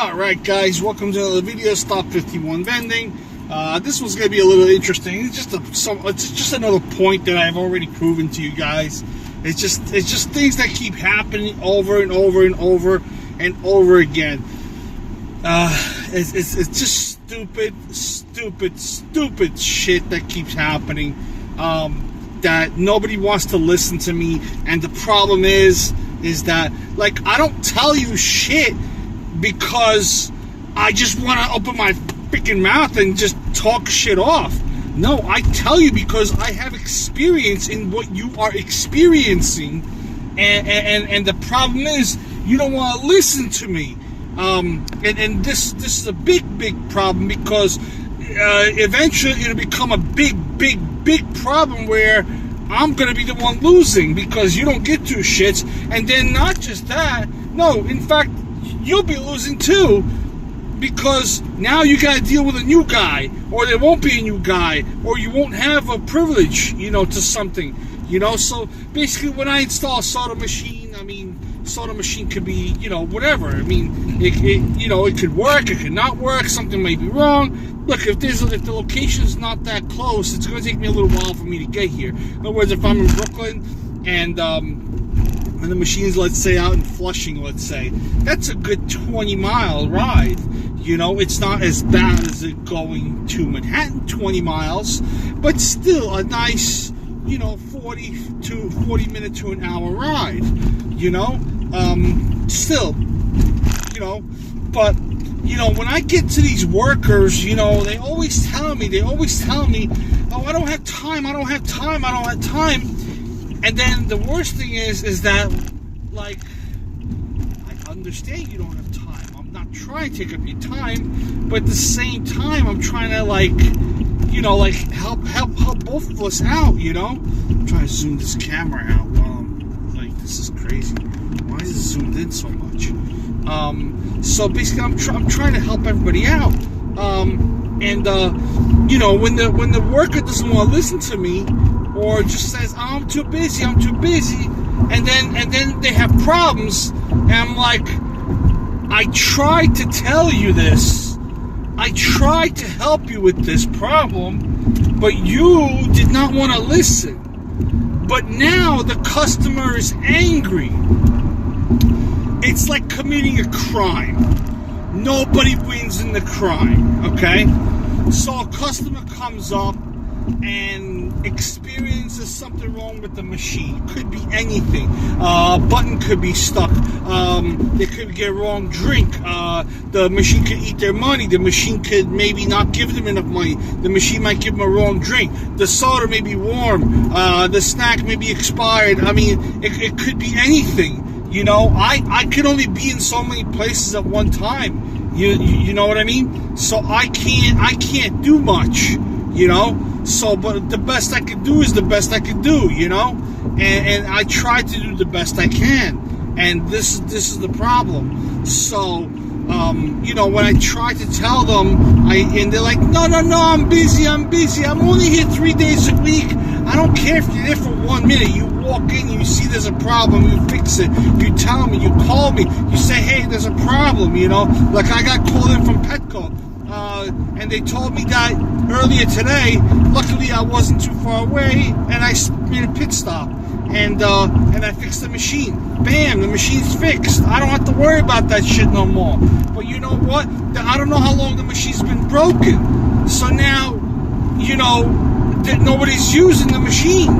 Alright guys, welcome to another video, Stop 51 Vending. This one's going to be a little interesting. It's just another point that I've already proven to you guys. It's just things that keep happening over and over and over and over again. It's just stupid shit that keeps happening, that nobody wants to listen to me. And the problem is that, like, I don't tell you shit because I just want to open my freaking mouth and just talk shit off. No, I tell you because I have experience in what you are experiencing, and the problem is you don't want to listen to me. And this is a big problem, because eventually it'll become a big problem where I'm gonna be the one losing because you don't get two shits. And then not just that, no, in fact, you'll be losing too, because now you gotta deal with a new guy, or there won't be a new guy, or you won't have a privilege, to something, So basically, when I install a soda machine, soda machine could be, whatever. It could work, it could not work, something may be wrong. Look, if the location's not that close, it's going to take me a little while for me to get here. In other words, if I'm in Brooklyn and the machine's, let's say, out in Flushing, let's say, that's a good 20-mile ride. It's not as bad as it going to Manhattan, 20 miles, but still a nice, 40 minute to an hour ride, still, but, when I get to these workers, they always tell me, oh, I don't have time. And then the worst thing is that, like, I understand you don't have time. I'm not trying to take up your time, but at the same time, I'm trying to, help both of us out, I'm trying to zoom this camera out while I'm, this is crazy. Why is it zoomed in so much? So basically, I'm trying to help everybody out. When the worker doesn't want to listen to me, or just says, oh, I'm too busy, and then they have problems, and I'm like, I tried to tell you this. I tried to help you with this problem, but you did not want to listen. But now the customer is angry. It's like committing a crime. Nobody wins in the crime, okay? So a customer comes up and experiences something wrong with the machine. Could be anything. A button could be stuck. They could get a wrong drink. The machine could eat their money. The machine could maybe not give them enough money. The machine might give them a wrong drink. The soda may be warm. The snack may be expired. It could be anything. I could only be in so many places at one time. You know what I mean? So I can't do much, So, but the best I can do is the best I can do, And I try to do the best I can. And this is the problem. So, when I try to tell them, and they're like, no, I'm busy. I'm only here 3 days a week. I don't care if you're there for 1 minute. You walk in, you see there's a problem, you fix it. You tell me, you call me, you say, hey, there's a problem, Like I got called in from Petco, and they told me that earlier today. Luckily, I wasn't too far away, and I made a pit stop, and I fixed the machine. Bam, the machine's fixed. I don't have to worry about that shit no more. But you know what? I don't know how long the machine's been broken. So now, that nobody's using the machine,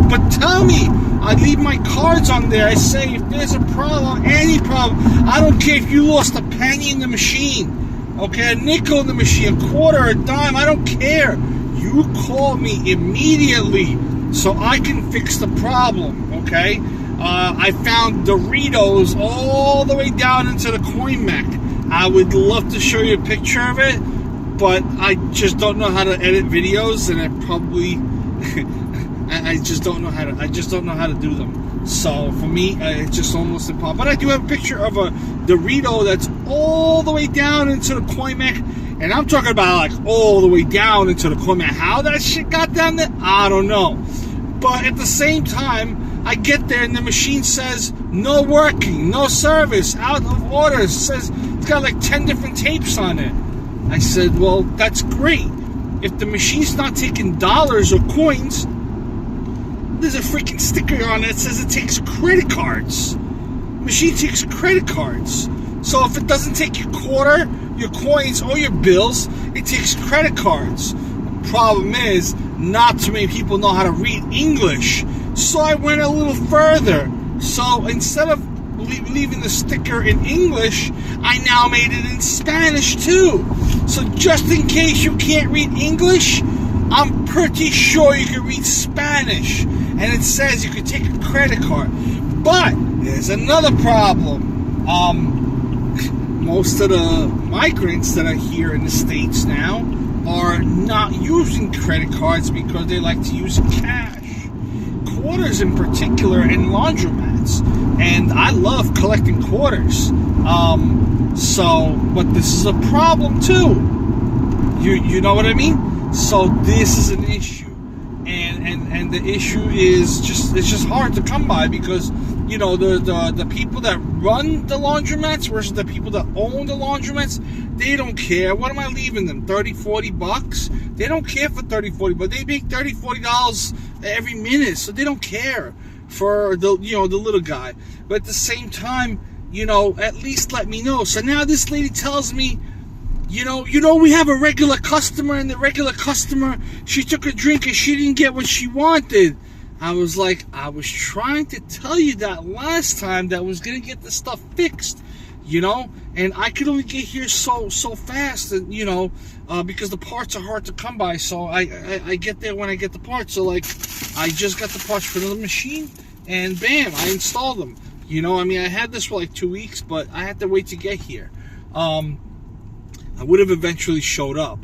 but tell me, I leave my cards on there. I say, if there's a problem, any problem, I don't care if you lost a penny in the machine, okay, a nickel in the machine, a quarter, a dime, I don't care. You call me immediately so I can fix the problem, okay? I found Doritos all the way down into the coin mech. I would love to show you a picture of it, but I just don't know how to edit videos, and I just don't know how to do them. So for me, it's just almost impossible. But I do have a picture of a Dorito that's all the way down into the coin mech, and I'm talking about like all the way down into the coin mech. How that shit got down there, I don't know. But at the same time, I get there and the machine says no working, no service, out of order. It says it's got like 10 different tapes on it. I said, well, that's great. If the machine's not taking dollars or coins, there's a freaking sticker on it that says it takes credit cards. Machine takes credit cards. So if it doesn't take your quarter, your coins, or your bills, it takes credit cards. The problem is, not too many people know how to read English. So I went a little further. So instead of leaving the sticker in English, I now made it in Spanish too. So just in case you can't read English, I'm pretty sure you can read Spanish. And it says you can take a credit card. But there's another problem. Most of the migrants that are here in the States now are not using credit cards because they like to use cash. Quarters in particular, and laundromats. And I love collecting quarters. But this is a problem too. You know what I mean? So this is an issue. And the issue is it's just hard to come by because, you know, the people that run the laundromats versus the people that own the laundromats, they don't care. What am I leaving them? $30-$40? They don't care for $30-$40, but they make $30-$40 every minute, so they don't care for the little guy. But at the same time, you know, at least let me know. So now this lady tells me, you know, we have a regular customer, and the regular customer, she took a drink and she didn't get what she wanted. I was like, I was trying to tell you that last time that I was going to get the stuff fixed, you know, and I could only get here so fast, and, you know, because the parts are hard to come by, so I get there when I get the parts. So, like, I just got the parts for the machine, and bam, I installed them. You know, I mean, I had this for like 2 weeks, but I had to wait to get here. I would have eventually showed up,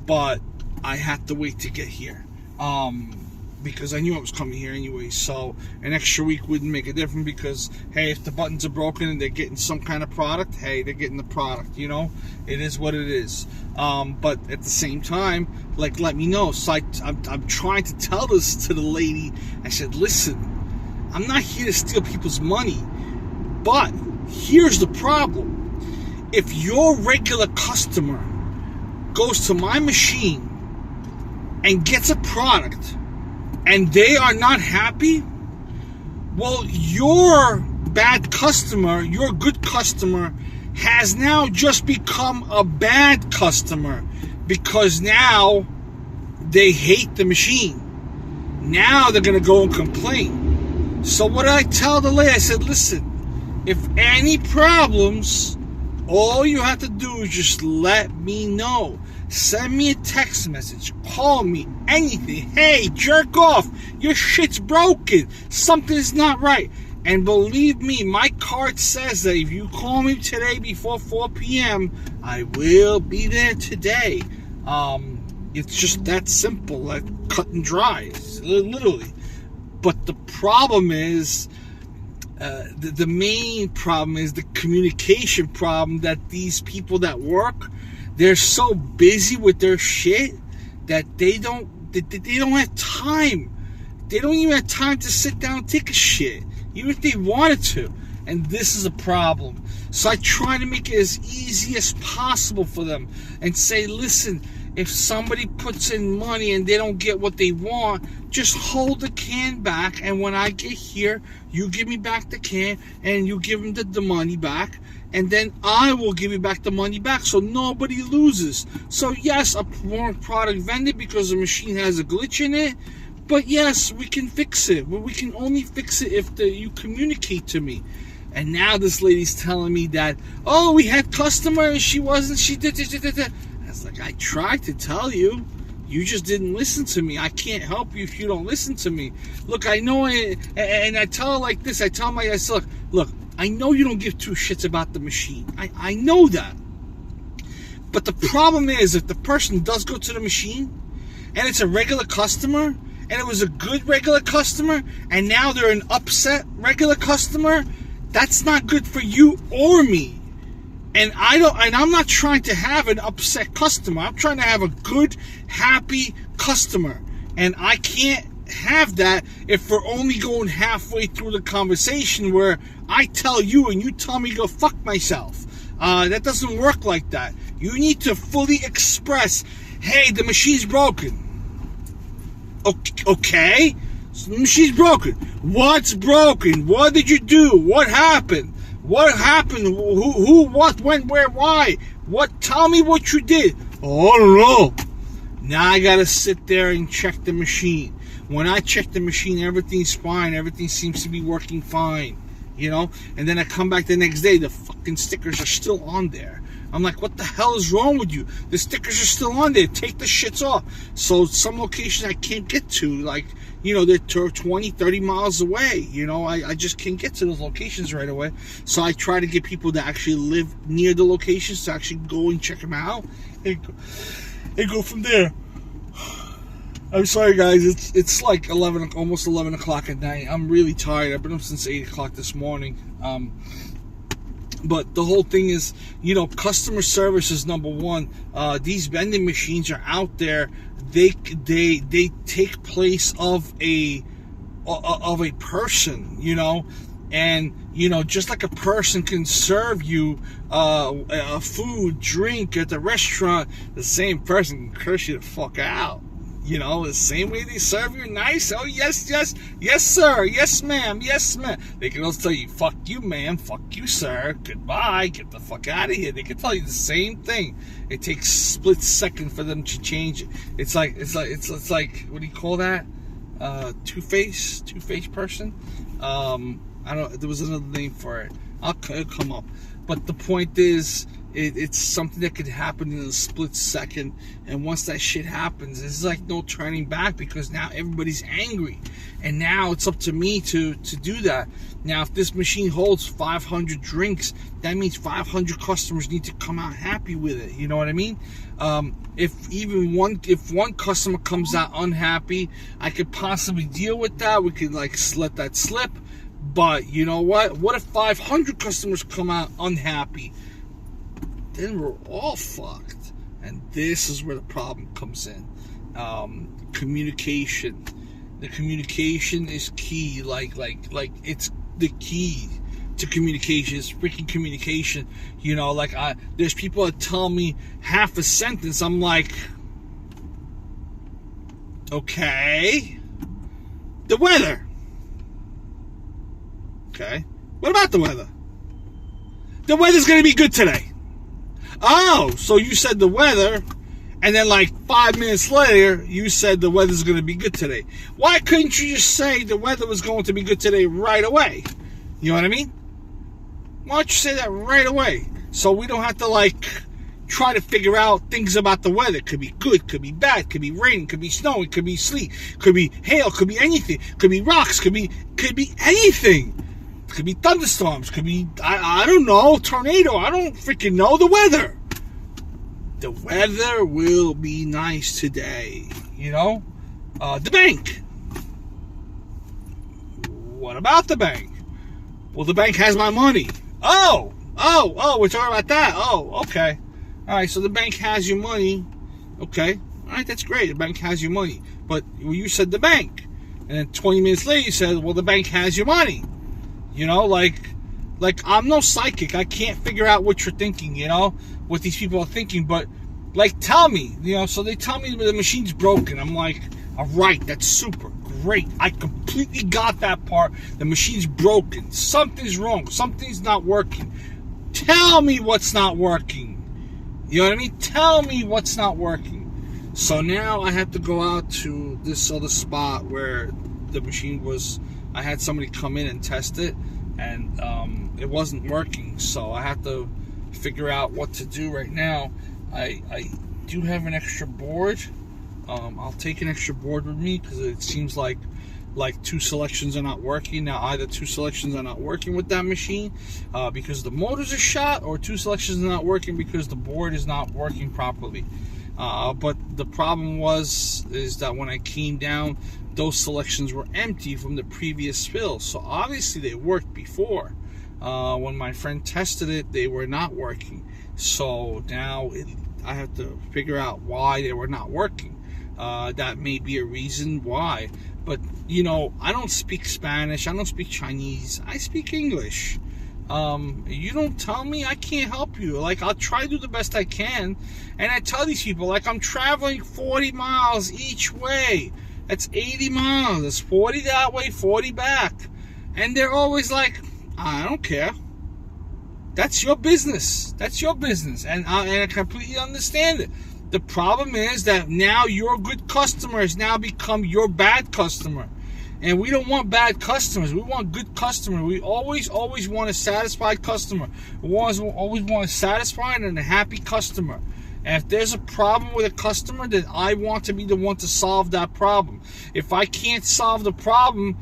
but I had to wait to get here. Because I knew I was coming here anyway, so an extra week wouldn't make a difference because, hey, if the buttons are broken and they're getting some kind of product, hey, they're getting the product, you know? It is what it is. But at the same time, like, let me know. So I'm trying to tell this to the lady. I said, listen, I'm not here to steal people's money, but here's the problem. If your regular customer goes to my machine and gets a product and they are not happy, well, your bad customer, your good customer, has now just become a bad customer because now they hate the machine. Now they're going to go and complain. So what did I tell the lady? I said, listen, if any problems, all you have to do is just let me know. Send me a text message. Call me. Anything. Hey, jerk off. Your shit's broken. Something's not right. And believe me, my card says that if you call me today before 4 p.m., I will be there today. It's just that simple. Like cut and dry. Literally. But the problem is, the main problem is the communication problem that these people that work, they're so busy with their shit that they don't have time. They don't even have time to sit down and take a shit, even if they wanted to. And this is a problem. So I try to make it as easy as possible for them and say, listen, if somebody puts in money and they don't get what they want, just hold the can back, and when I get here, you give me back the can and you give them the money back, and then I will give you back the money back, so nobody loses. So yes, a wrong product vended because the machine has a glitch in it, but yes, we can fix it. But we can only fix it if you communicate to me. And now this lady's telling me that, oh, we had customer and she did. I was like, I tried to tell you. You just didn't listen to me. I can't help you if you don't listen to me. Look, I know it, and I tell her like this. I tell my, I say, look, I know you don't give two shits about the machine. I know that. But the problem is, if the person does go to the machine, and it's a regular customer, and it was a good regular customer, and now they're an upset regular customer, that's not good for you or me. And I'm not trying to have an upset customer. I'm trying to have a good, happy customer. And I can't have that if we're only going halfway through the conversation where I tell you and you tell me go fuck myself. That doesn't work like that. You need to fully express, hey, the machine's broken. Okay? So the machine's broken. What's broken? What did you do? What happened? What happened? Who, what, when, where, why? What? Tell me what you did. Oh, I don't know. Now I gotta sit there and check the machine. When I check the machine, everything's fine. Everything seems to be working fine, you know? And then I come back the next day, the fucking stickers are still on there. I'm like, what the hell is wrong with you? The stickers are still on there. Take the shits off. So some locations I can't get to, like, you know, they're 20, 30 miles away. You know, I just can't get to those locations right away. So I try to get people that actually live near the locations to actually go and check them out and go from there. I'm sorry, guys. It's like almost 11 o'clock at night. I'm really tired. I've been up since 8 o'clock this morning. But the whole thing is, you know, customer service is number one. These vending machines are out there. They take place of a person, you know, and you know, just like a person can serve you a food, drink at the restaurant, the same person can curse you the fuck out. You know, the same way they serve you nice. Oh, yes, yes, yes, sir. Yes, ma'am. Yes, ma'am. They can also tell you, fuck you, ma'am. Fuck you, sir. Goodbye. Get the fuck out of here. They can tell you the same thing. It takes a split second for them to change it. It's like, what do you call that? Two-faced person. I don't. There was another name for it. It'll come up. But the point is, it's something that could happen in a split second, and once that shit happens, it's like no turning back, because now everybody's angry, and now it's up to me to do that. Now, if this machine holds 500 drinks, that means 500 customers need to come out happy with it. You know what I mean? If one customer comes out unhappy, I could possibly deal with that. We could like let that slip. But you know what? What if 500 customers come out unhappy? Then we're all fucked. And this is where the problem comes in. Communication. The communication is key. Like it's the key to communication. It's freaking communication. You know, like there's people that tell me half a sentence. I'm like, okay. The weather. Okay. What about the weather? The weather's going to be good today. Oh, so you said the weather, and then like 5 minutes later, you said the weather's going to be good today. Why couldn't you just say the weather was going to be good today right away? You know what I mean? Why don't you say that right away? So we don't have to like try to figure out things about the weather. Could be good, could be bad, could be raining, could be snowing, could be sleet, could be hail, could be anything, could be rocks, could be anything. Could be thunderstorms, could be, I don't know, tornado, I don't freaking know the weather. The weather will be nice today, you know? The bank. What about the bank? Well, the bank has my money. Oh, we're talking about that. Oh, okay. All right, so the bank has your money. Okay, all right, that's great. The bank has your money. But you said the bank. And then 20 minutes later, you said, well, the bank has your money. You know, like I'm no psychic. I can't figure out what you're thinking, you know, what these people are thinking. But, like, tell me, you know, so they tell me the machine's broken. I'm like, all right, that's super, great. I completely got that part. The machine's broken. Something's wrong. Something's not working. Tell me what's not working. You know what I mean? Tell me what's not working. So now I have to go out to this other spot where the machine was. I had somebody come in and test it, and it wasn't working. So I have to figure out what to do right now. I do have an extra board. I'll take an extra board with me because it seems like two selections are not working. Now either two selections are not working with that machine because the motors are shot, or two selections are not working because the board is not working properly. But the problem is that when I came down, those selections were empty from the previous fill. So obviously they worked before. When my friend tested it, they were not working. So now I have to figure out why they were not working. That may be a reason why. But, you know, I don't speak Spanish. I don't speak Chinese. I speak English. You don't tell me, I can't help you. Like, I'll try to do the best I can. And I tell these people, like, I'm traveling 40 miles each way. That's 80 miles. That's 40 that way, 40 back. And they're always like, I don't care. That's your business. That's your business. And I completely understand it. The problem is that now your good customer has now become your bad customer. And we don't want bad customers. We want good customers. We always want a satisfied customer. We always want a satisfied and a happy customer. And if there's a problem with a customer, then I want to be the one to solve that problem. If I can't solve the problem,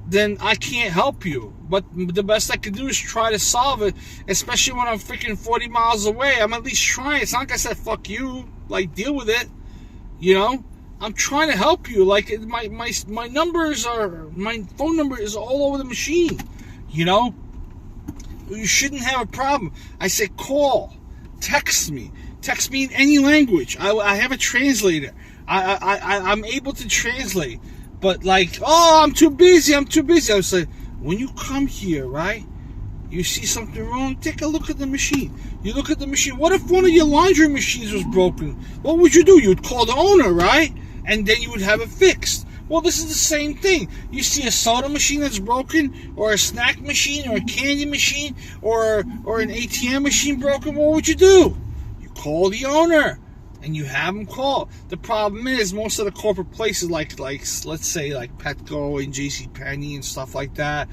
then I can't help you. But the best I can do is try to solve it, especially when I'm freaking 40 miles away. I'm at least trying. It's not like I said, fuck you, like, deal with it, you know? I'm trying to help you. Like, my numbers are, my phone number is all over the machine, you know? You shouldn't have a problem. I say call, text me in any language. I have a translator. I'm able to translate. But like, oh, I'm too busy. I was like, when you come here, right, you see something wrong, take a look at the machine. You look at the machine. What if one of your laundry machines was broken? What would you do? You would call the owner, right? And then you would have it fixed. Well, this is the same thing. You see a soda machine that's broken, or a snack machine, or a candy machine, or an ATM machine broken, what would you do? You call the owner. And you have them call. The problem is most of the corporate places, like let's say like Petco and JCPenney and stuff like that,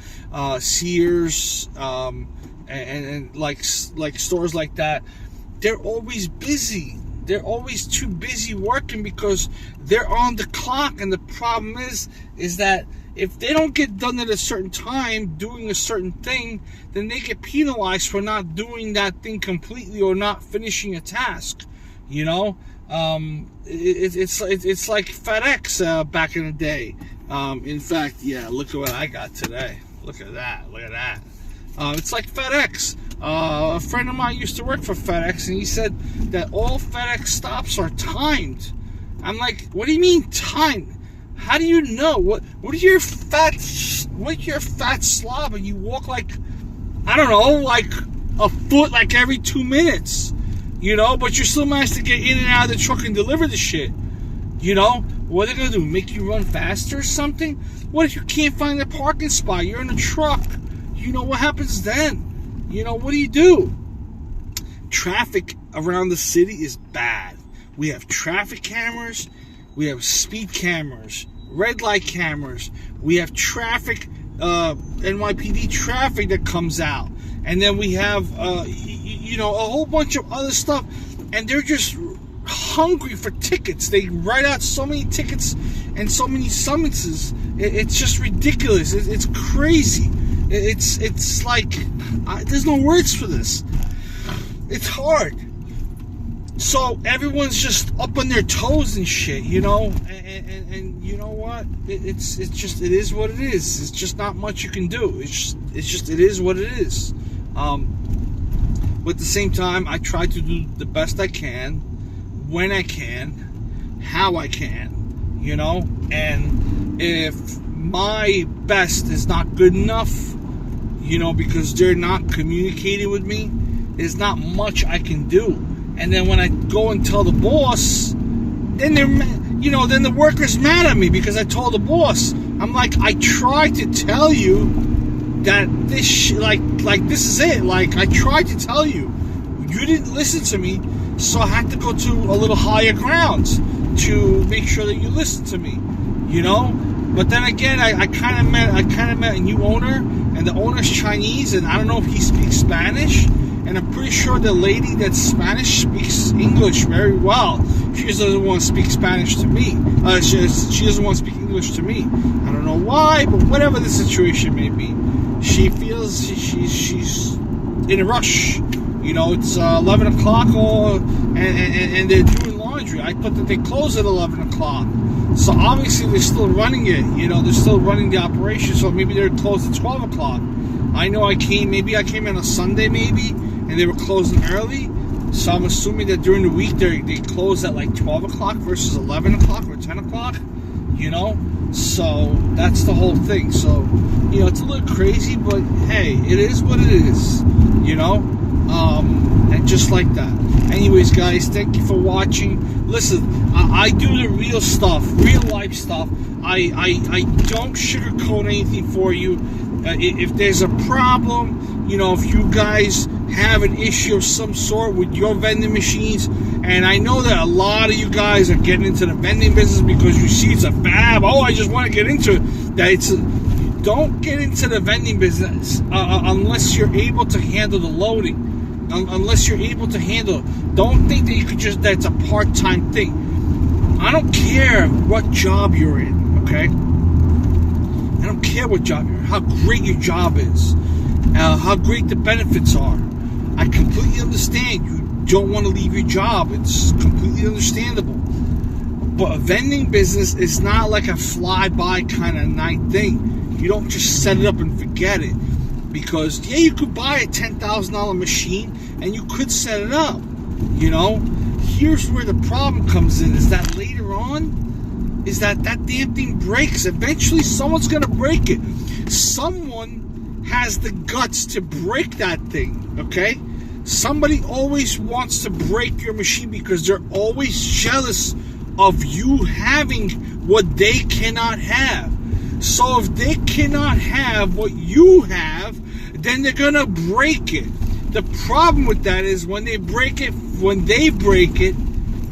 Sears, and like stores like that, they're always busy. They're always too busy working because they're on the clock. And the problem is that if they don't get done at a certain time doing a certain thing, then they get penalized for not doing that thing completely or not finishing a task. You know, it's like FedEx back in the day. In fact, yeah, look at what I got today. Look at that. It's like FedEx. A friend of mine used to work for FedEx, and he said that all FedEx stops are timed. I'm like, what do you mean timed? How do you know? What are your fat slob, and you walk like, I don't know, like a foot like every 2 minutes. You know, but you still manage to get in and out of the truck and deliver the shit. You know, what are they going to do? Make you run faster or something? What if you can't find a parking spot? You're in a truck. You know, what happens then? You know, what do you do? Traffic around the city is bad. We have traffic cameras. We have speed cameras. Red light cameras. We have traffic, NYPD traffic that comes out. And then we have, you know, a whole bunch of other stuff. And they're just hungry for tickets. They write out so many tickets and so many summonses. It's just ridiculous. It's crazy. It's like, there's no words for this. It's hard. So everyone's just up on their toes and shit, you know. And you know what? It is what it is. It's just not much you can do. It is what it is. But at the same time, I try to do the best I can, when I can, how I can, you know. And if my best is not good enough, you know, because they're not communicating with me, there's not much I can do. And then when I go and tell the boss, then then the worker's mad at me because I told the boss. I'm like, I tried to tell you that this like this is it. Like, I tried to tell you, you didn't listen to me, so I had to go to a little higher grounds to make sure that you listen to me, you know. But then again, I kind of met a new owner, and the owner's Chinese, and I don't know if he speaks Spanish. And I'm pretty sure the lady that's Spanish speaks English very well. She just doesn't want to speak Spanish to me. She doesn't want to speak English to me. I don't know why, but whatever the situation may be, she feels she's in a rush. You know, it's 11 o'clock, and they're doing laundry. I thought that they closed at 11 o'clock. So obviously they're still running it. You know, they're still running the operation. So maybe they're closed at 12 o'clock. I know I came in on a Sunday maybe, and they were closing early. So I'm assuming that during the week they close at like 12 o'clock versus 11 o'clock or 10 o'clock, you know. So that's the whole thing. So, you know, it's a little crazy, but hey, it is what it is, you know, and just like that. Anyways, guys, thank you for watching. Listen, I do the real stuff, real life stuff. I don't sugarcoat anything for you. If there's a problem, you know, if you guys have an issue of some sort with your vending machines, and I know that a lot of you guys are getting into the vending business because you see it's a fab. Oh, I just want to get into it. Don't get into the vending business unless you're able to handle the loading. Unless you're able to handle it. Don't think that you could just, that's a part-time thing. I don't care what job you're in, okay? I don't care what job you're in, how great your job is, how great the benefits are. I completely understand you don't want to leave your job. It's completely understandable. But a vending business is not like a fly-by kind of night thing. You don't just set it up and forget it. Because, yeah, you could buy a $10,000 machine and you could set it up, you know. Here's where the problem comes in, is that later on, is that damn thing breaks. Eventually, someone's going to break it. Someone has the guts to break that thing, okay? Somebody always wants to break your machine because they're always jealous of you having what they cannot have. So if they cannot have what you have, then they're gonna break it. The problem with that is when they break it,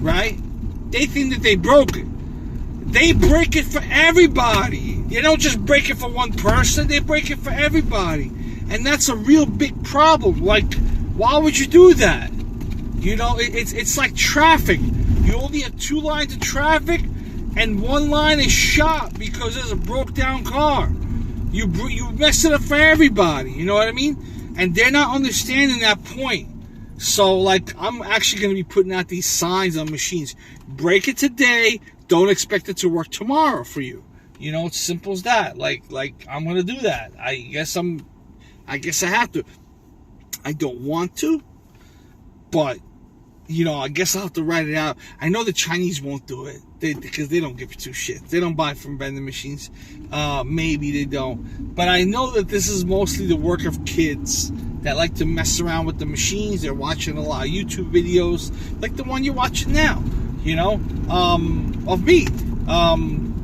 right? They think that they broke it. They break it for everybody. They don't just break it for one person, they break it for everybody. And that's a real big problem. Like, why would you do that? You know, it's like traffic. You only have 2 lines of traffic, and 1 line is shot because there's a broke down car. You mess it up for everybody, you know what I mean? And they're not understanding that point. So, like, I'm actually going to be putting out these signs on machines. Break it today, don't expect it to work tomorrow for you. You know, it's simple as that. Like I'm going to do that. I guess I have to. I don't want to, but you know, I guess I'll have to write it out. I know the Chinese won't do it because they don't give two shits. They don't buy from vending machines. Maybe they don't. But I know that this is mostly the work of kids that like to mess around with the machines. They're watching a lot of YouTube videos, like the one you're watching now, you know, of me.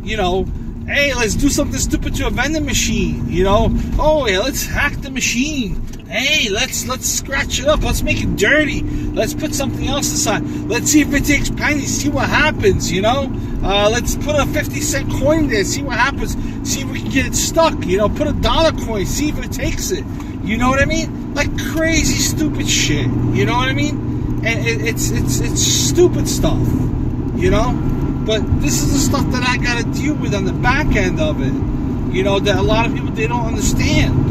You know, hey, let's do something stupid to a vending machine, you know. Oh, yeah, let's hack the machine. Hey, let's scratch it up. Let's make it dirty. Let's put something else inside. Let's see if it takes pennies. See what happens, you know. Let's put a 50-cent coin there. See what happens. See if we can get it stuck. You know, put a $1 coin. See if it takes it. You know what I mean? Like crazy, stupid shit. You know what I mean? And it's stupid stuff. You know. But this is the stuff that I gotta deal with on the back end of it. You know, that a lot of people, they don't understand.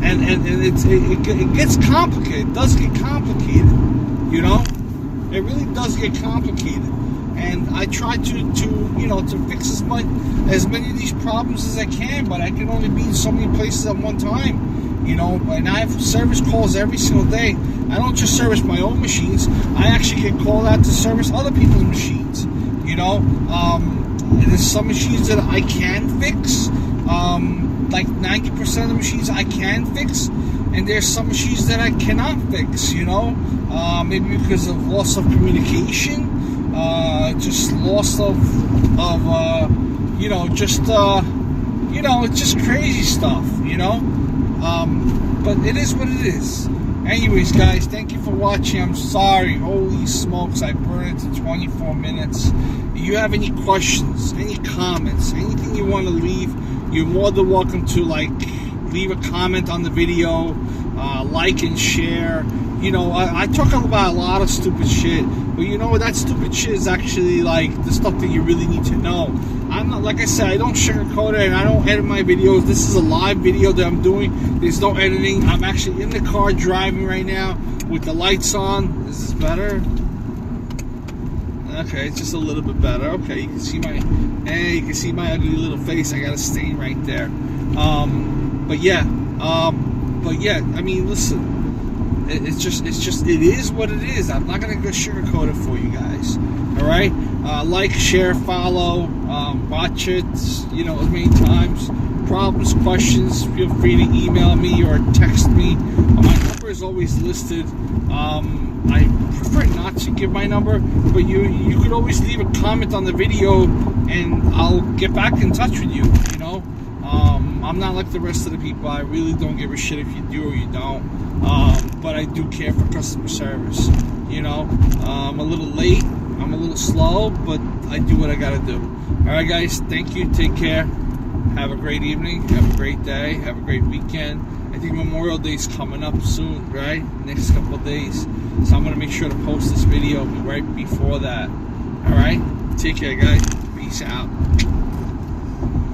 And it gets complicated. It does get complicated, you know. It really does get complicated. And I try to you know, to fix as many of these problems as I can, but I can only be in so many places at one time, you know. And I have service calls every single day. I don't just service my own machines. I actually get called out to service other people's machines, you know. There's some machines that I can fix. Like 90% of the machines I can fix, and there's some machines that I cannot fix, you know, maybe because of loss of communication, just loss of you know, just, you know, it's just crazy stuff, you know, but it is what it is. Anyways, guys, thank you for watching. I'm sorry, holy smokes, I burned it to 24 minutes. If you have any questions, any comments, anything you want to leave, you're more than welcome to, like, leave a comment on the video, like and share. You know, I talk about a lot of stupid shit, but you know, that stupid shit is actually, like, the stuff that you really need to know. I'm not, like I said, I don't sugarcoat it, and I don't edit my videos. This is a live video that I'm doing. There's no editing. I'm actually in the car driving right now with the lights on. Is this better? Okay, it's just a little bit better. Okay, you can see my ugly little face. I got a stain right there. But yeah, I mean, listen, it is what it is. I'm not gonna go sugarcoat it for you guys. All right, like, share, follow, watch it, you know, as many times. Problems, questions, feel free to email me or text me. My number is always listed. I prefer not to give my number, but you could always leave a comment on the video and I'll get back in touch with you, you know. I'm not like the rest of the people. I really don't give a shit if you do or you don't. But I do care for customer service, you know. I'm a little late, I'm a little slow, but I do what I gotta do. Alright guys, thank you, take care. Have a great evening, have a great day, have a great weekend. I think Memorial Day is coming up soon, right? Next couple of days. So I'm going to make sure to post this video right before that. Alright? Take care, guys. Peace out.